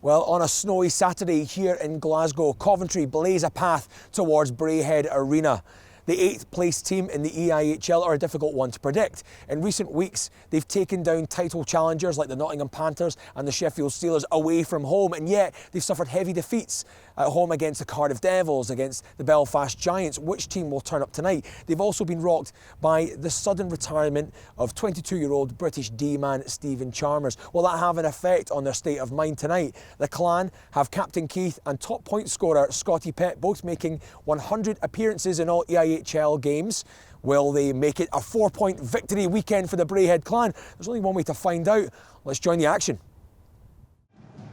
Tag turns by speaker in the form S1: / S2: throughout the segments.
S1: Well, on a snowy Saturday here in Glasgow, Coventry blaze a path towards Braehead Arena. The 8th place team in the EIHL are a difficult one to predict. In recent weeks, they've taken down title challengers like the Nottingham Panthers and the Sheffield Steelers away from home, and yet they've suffered heavy defeats at home against the Cardiff Devils, against the Belfast Giants. Which team will turn up tonight? They've also been rocked by the sudden retirement of 22-year-old British D-man Stephen Chalmers. Will that have an effect on their state of mind tonight? The Clan have Captain Keith and top point scorer Scotty Pett both making 100 appearances in all EIHL games. Will they make it a 4-point victory weekend for the Braehead Clan? There's only one way to find out. Let's join the action.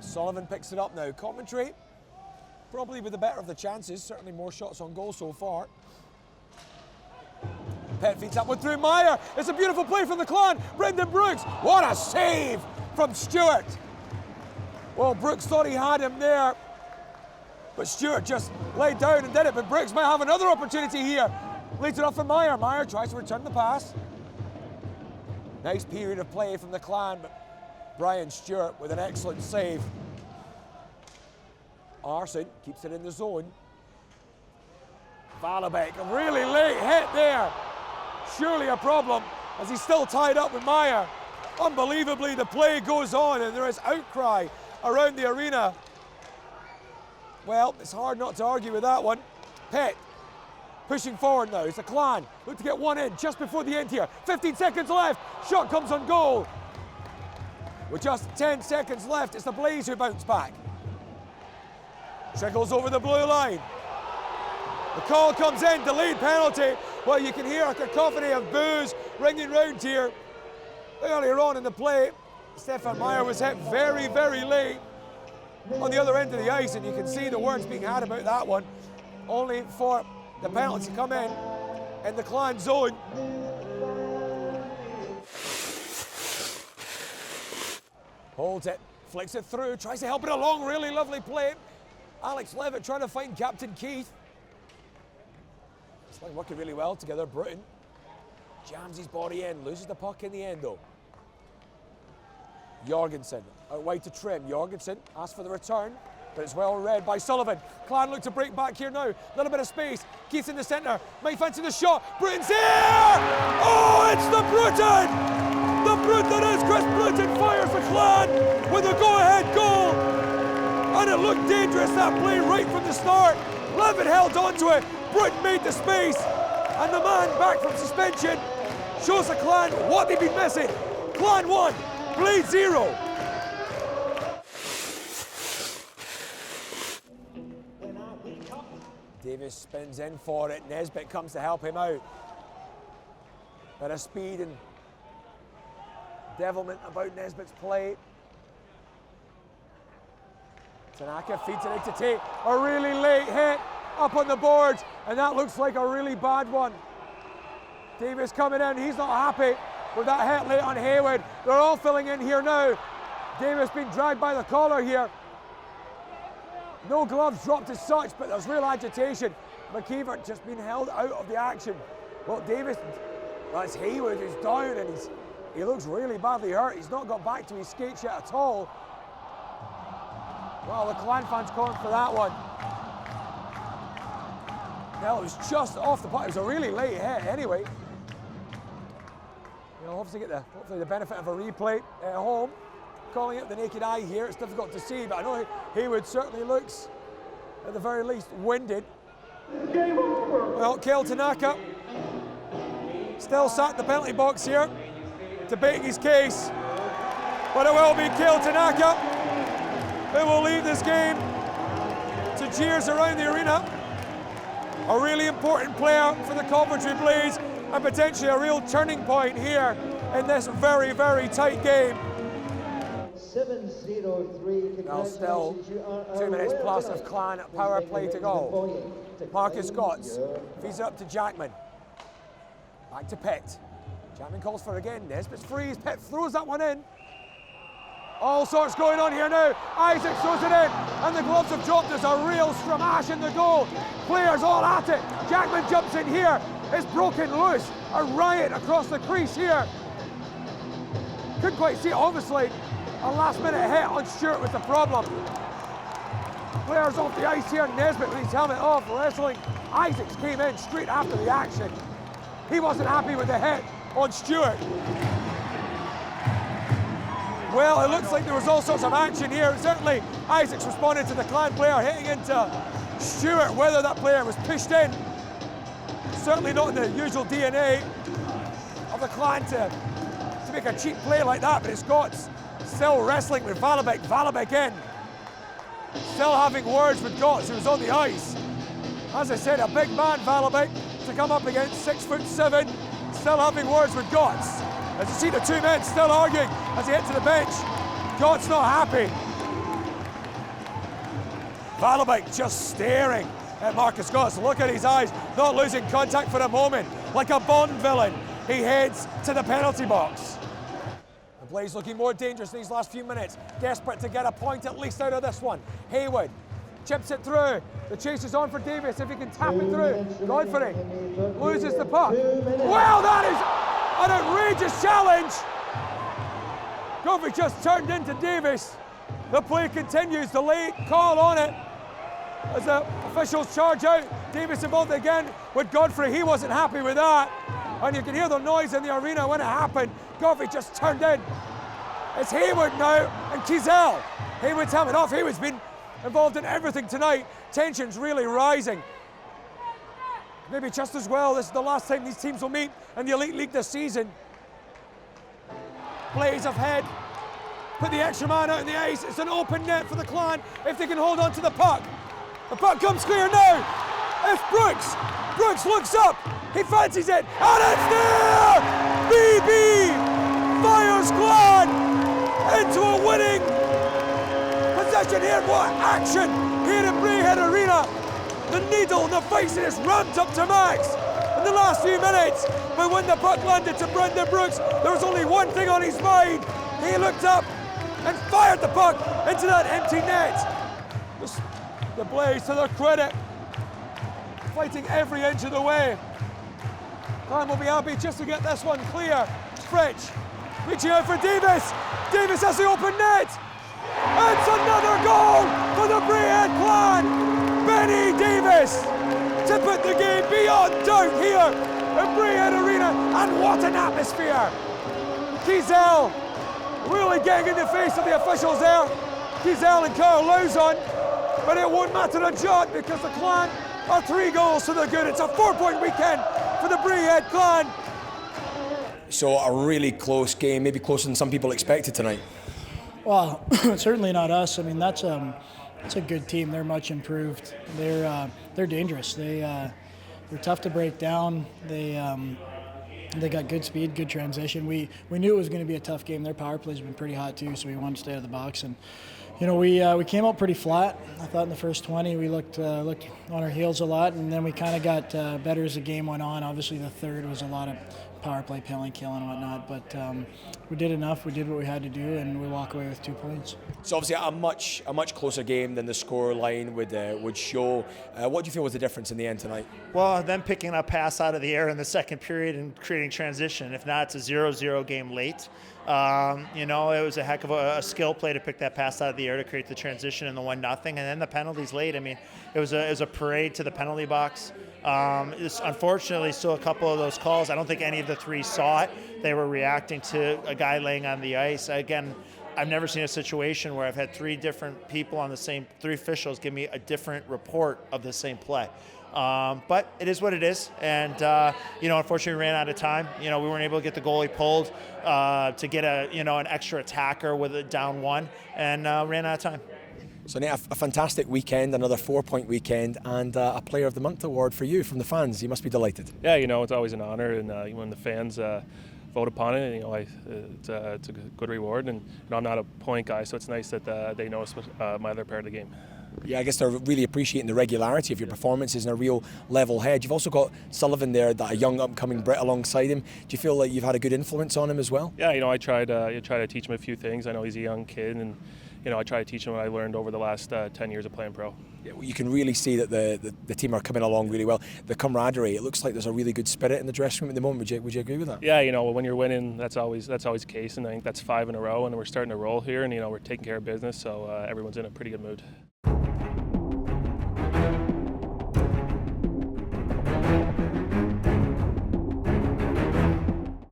S1: Sullivan picks it up now. Coventry probably with the better of the chances, certainly more shots on goal so far. Pett feeds up one through Meyer. It's a beautiful play from the Clan. Brendan Brooks, what a save from Stewart. Well, Brooks thought he had him there, but Stewart just laid down and did it. But Brooks might have another opportunity here. Leads it off for Meyer. Meyer tries to return the pass. Nice period of play from the Clan, but Brian Stewart with an excellent save. Arson keeps it in the zone. Valabek, a really late hit there. Surely a problem as he's still tied up with Meyer. Unbelievably, the play goes on and there is outcry around the arena. Well, it's hard not to argue with that one. Pett pushing forward now. It's the Clan. Look to get one in just before the end here. 15 seconds left. Shot comes on goal. With just 10 seconds left, it's the Blaze who bounce back. Trickles over the blue line. The call comes in, delayed penalty. Well, you can hear a cacophony of boos ringing round here. Earlier on in the play, Stefan Meyer was hit very, very late on the other end of the ice, and you can see the words being had about that one, only for the penalty to come in the Clan zone. Holds it, flicks it through, tries to help it along, really lovely play. Alex Levitt trying to find Captain Keith. It's like working really well together. Bruton jams his body in, loses the puck in the end though. Jorgensen out wide to Trim. Jorgensen asks for the return, but it's well read by Sullivan. Clan look to break back here now. Little bit of space. Keith's in the centre. Might fancy the shot. Bruton's here! Oh, it's the Bruton! The brute that is Chris Bruton fires the Clan with a go-ahead goal. And it looked dangerous, that play, right from the start. Levitt held onto it. Bruton made the space. And the man back from suspension shows the Clan what they've been missing. Clan 1, Blaze 0. Davis spins in for it. Nesbitt comes to help him out. Bit of speed and devilment about Nesbitt's play. Tanaka feeds it into Tate. A really late hit up on the boards, and that looks like a really bad one. Davis coming in, he's not happy with that hit late on Hayward. They're all filling in here now. Davis being dragged by the collar here. No gloves dropped as such, but there's real agitation. McKeever just being held out of the action. Well, Davis, that's Hayward who's down, and he looks really badly hurt. He's not got back to his skates yet at all. Well, the Clan fans calling for that one. Well, it was just off the puck. It was a really late hit anyway. You'll obviously get hopefully the benefit of a replay at home. Calling it the naked eye here, it's difficult to see, but I know Hayward certainly looks, at the very least, winded. Well, Kale Tanaka still sat in the penalty box here, debating his case. But it will be Kale Tanaka who will leave this game to cheers around the arena. A really important player for the Coventry Blaze and potentially a real turning point here in this very, very tight game.
S2: 7-0-3.
S1: Now still 2 minutes plus of Clan power play to go. Marcus Scotts feeds it up to Jackman. Back to Pett. Jackman calls for it again. Nesbitt's free. Pett throws that one in. All sorts going on here now. Isaac throws it in, and the gloves have dropped. There's a real stramash in the goal. Players all at it. Jackman jumps in here. It's broken loose. A riot across the crease here. Couldn't quite see it, obviously. A last-minute hit on Stewart was the problem. Players off the ice here, Nesbitt with his helmet off, wrestling. Isaacs came in straight after the action. He wasn't happy with the hit on Stewart. Well, it looks like there was all sorts of action here. Certainly, Isaacs responded to the Clan player hitting into Stewart. Whether that player was pushed in, certainly not in the usual DNA of the Clan to make a cheap play like that, but it's Scots still wrestling with Valabek. Valabek in. Still having words with Gotts, who's on the ice. As I said, a big man, Valabek, to come up against 6'7", still having words with Gotts. As you see the two men still arguing as he hits to the bench. Gotts not happy. Valabek just staring at Marcus Gotts. Look at his eyes, not losing contact for a moment. Like a Bond villain, he heads to the penalty box. The Blaze looking more dangerous in these last few minutes. Desperate to get a point at least out of this one. Haywood chips it through. The chase is on for Davis if he can tap it through. Godfrey loses the puck. Well, that is an outrageous challenge. Godfrey just turned into Davis. The play continues, the late call on it. As the officials charge out, Davis involved again with Godfrey. He wasn't happy with that. And you can hear the noise in the arena when it happened. Godfrey just turned in. It's Haywood now and Kiesel. Haywood's helmet off. Haywood's been involved in everything tonight. Tension's really rising. Maybe just as well, this is the last time these teams will meet in the Elite League this season. Blaze ahead. Put the extra man out in the ice. It's an open net for the Clan if they can hold on to the puck. The puck comes clear now. It's Brooks. Brooks looks up. He fancies it. And it's there! BB fires Clan into a winning possession here. What action here at Braehead Arena. The needle and the facing is ramped up to max in the last few minutes. But when the puck landed to Brendan Brooks, there was only one thing on his mind. He looked up and fired the puck into that empty net. The Blaze, to their credit, fighting every inch of the way. Clan will be happy just to get this one clear. Fritch reaching out for Davis. Davis has the open net. It's another goal for the Braehead Clan. Benny Davis to put the game beyond doubt here at Braehead Arena. And what an atmosphere. Kiesel really getting in the face of the officials there. Kiesel and Carl Lauzon. But it won't matter a jot because the Clan are 3 goals to the good. It's a 4-point weekend for the Braehead Clan. So a really close game, maybe closer than some people expected tonight.
S2: Well, certainly not us. I mean, that's a good team. They're much improved. They're dangerous. They're tough to break down. They got good speed, good transition. We knew it was going to be a tough game. Their power play's been pretty hot too, so we wanted to stay out of the box. And we came out pretty flat. I thought in the first 20 we looked on our heels a lot, and then we kind of got better as the game went on. Obviously the third was a lot of power play, penalty kill and whatnot, but we did enough. We did what we had to do, and we walk away with 2 points.
S1: So obviously a much closer game than the score line would show. What do you feel was the difference in the end tonight?
S3: Well, them picking up pass out of the air in the second period and creating transition. If not, it's a 0-0 game late. It was a heck of a skill play to pick that pass out of the air to create the transition and the 1-0, and then the penalties late. I mean, it was a parade to the penalty box. It's unfortunately still a couple of those calls. I don't think any of the 3 saw it. They were reacting to a guy laying on the ice. Again, I've never seen a situation where I've had 3 different people on the same 3 officials give me a different report of the same play. But it is what it is, and unfortunately we ran out of time. We weren't able to get the goalie pulled to get an extra attacker with it down 1, and ran out of time.
S1: So Nate, a fantastic weekend, another 4-point weekend, and a Player of the Month award for you from the fans. You must be delighted.
S4: Yeah, it's always an honour, and when the fans vote upon it, it's a good reward. And I'm not a point guy, so it's nice that they notice my other part of the game.
S1: Yeah, I guess they're really appreciating the regularity of your performances and a real level head. You've also got Sullivan there, that a young upcoming Brit alongside him. Do you feel like you've had a good influence on him as well?
S4: Yeah, I try to teach him a few things. I know he's a young kid, and I try to teach him what I learned over the last 10 years of playing pro.
S1: You can really see that the team are coming along really well. The camaraderie, it looks like there's a really good spirit in the dressing room at the moment. Would you agree with that?
S4: Yeah, when you're winning, that's always the case, and I think that's 5 in a row, and we're starting to roll here, and we're taking care of business, so everyone's in a pretty good mood.